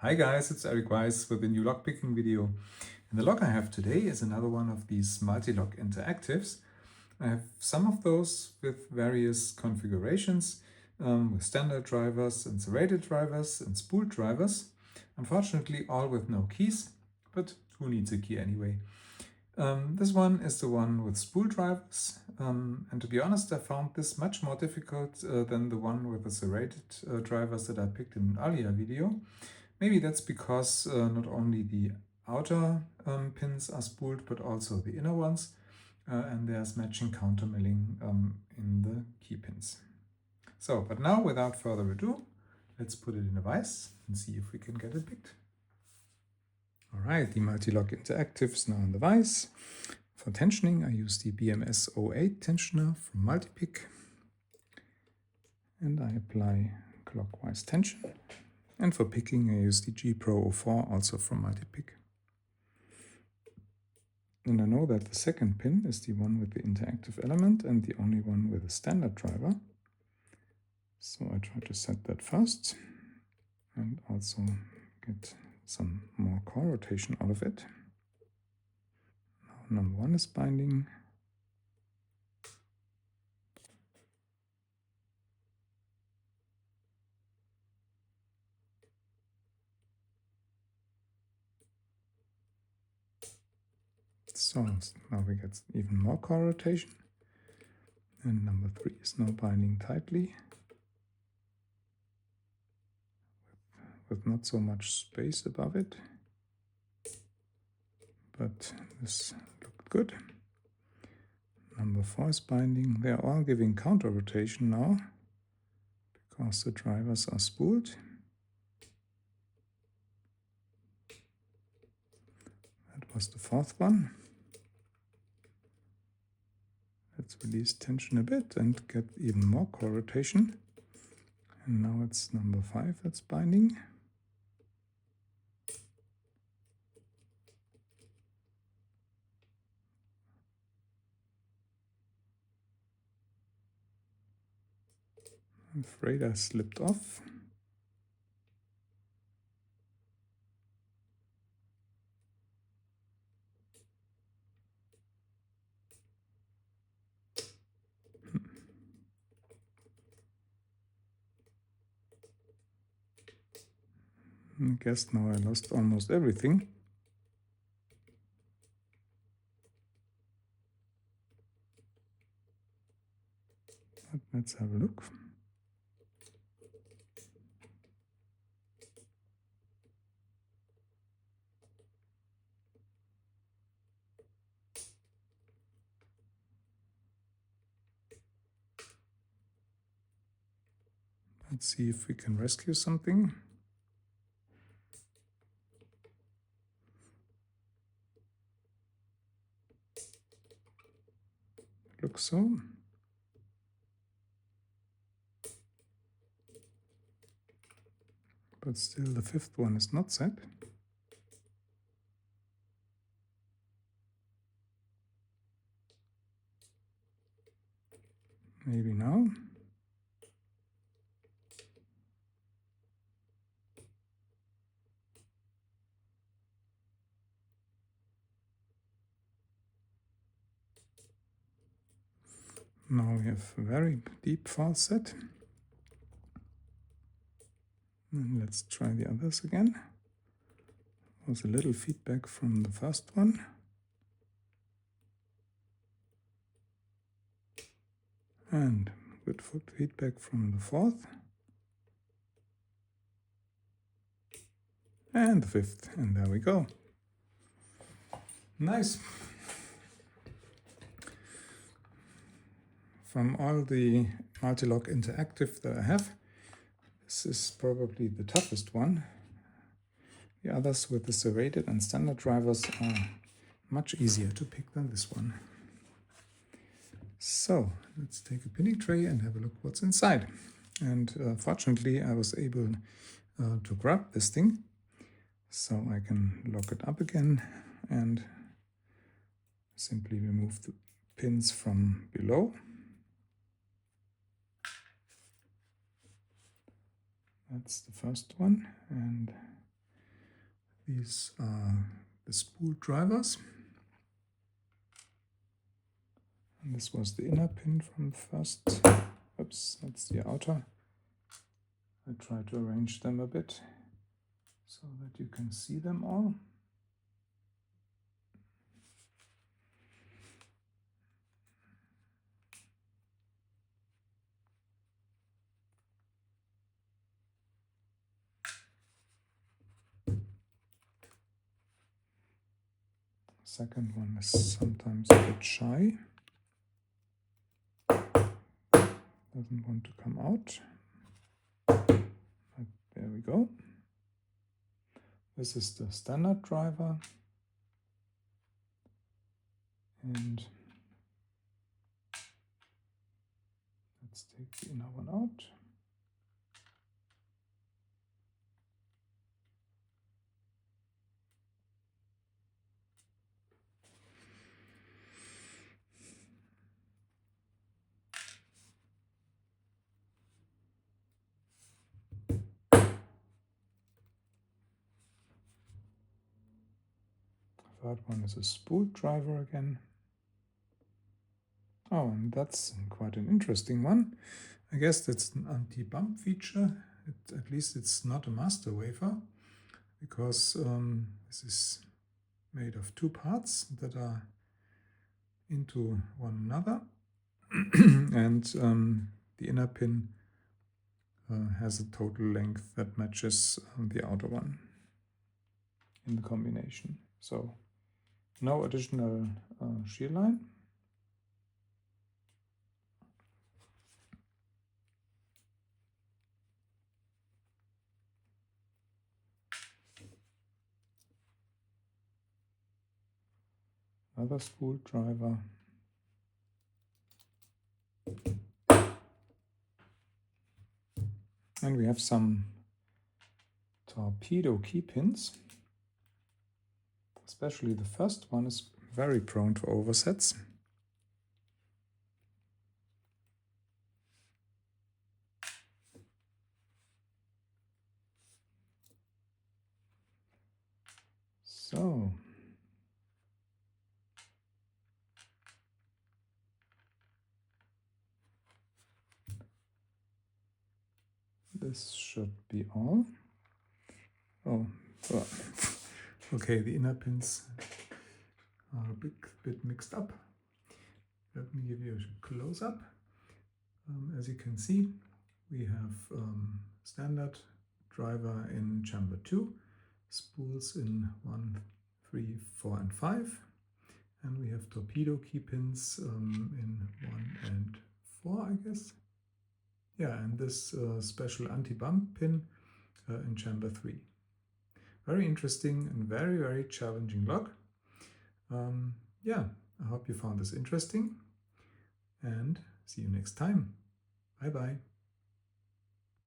Hi guys, it's Erik-Weisz with a new lockpicking video. And the lock I have today is another one of these Mul-T-Lock Interactives. I have some of those with various configurations, with standard drivers and serrated drivers and spooled drivers. Unfortunately all with no keys, but who needs a key anyway? This one is the one with spool drivers, and to be honest I found this much more difficult than the one with the serrated drivers that I picked in an earlier video. Maybe that's because not only the outer pins are spooled, but also the inner ones, and there's matching countermilling in the key pins. So, but now without further ado, let's put it in a vise and see if we can get it picked. Alright, the Mul-T-Lock Interactive is now in the vise. For tensioning I use the BMS Z-bar tensioner from Multipick, and I apply clockwise tension. And for picking I use the G-Pro 04, also from Multipick. And I know that the second pin is the one with the interactive element and the only one with a standard driver. So I try to set that first and also get some more core rotation out of it. Now number 1 is binding. So now we get even more core rotation. And number 3 is now binding tightly, with not so much space above it. But this looked good. Number 4 is binding. They are all giving counter rotation now, because the drivers are spooled. That was the 4th one. Let's release tension a bit and get even more core rotation. And now it's number 5 that's binding. I'm afraid I slipped off. I guess now I lost almost everything. But let's have a look. Let's see if we can rescue something. Looks so. But still the 5th one is not set. Maybe now. Now we have a very deep false set. And let's try the others again. There was a little feedback from the first one. And good feedback from the 4th. And the 5th. And there we go. Nice. From all the Mul-T-Lock Interactive that I have, this is probably the toughest one. The others with the serrated and standard drivers are much easier to pick than this one. So let's take a pinning tray and have a look what's inside. And fortunately I was able to grab this thing, so I can lock it up again and simply remove the pins from below. That's the first one, and These are the spool drivers. And this was the inner pin from the first. Oops, that's the outer. I try to arrange them a bit so that you can see them all. Second one is sometimes a bit shy. Doesn't want to come out. But there we go. This is the standard driver. And let's take the inner one out. Third one is a spool driver again. Oh, and that's quite an interesting one. I guess that's an anti-bump feature. At least it's not a master wafer, because this is made of two parts that are into one another. And the inner pin has a total length that matches the outer one in the combination. So no additional shear line. Another spool driver. And we have some torpedo key pins. Especially the first one is very prone to oversets. So this should be all. Oh, well. Okay, the inner pins are a bit mixed up. Let me give you a close-up. As you can see, we have standard driver in chamber 2, spools in 1, 3, 4 and 5, and we have torpedo key pins in 1 and 4, I guess. Yeah, and this special anti-bump pin in chamber 3. Very interesting and very challenging lock. Yeah, I hope you found this interesting, and see you next time. Bye bye.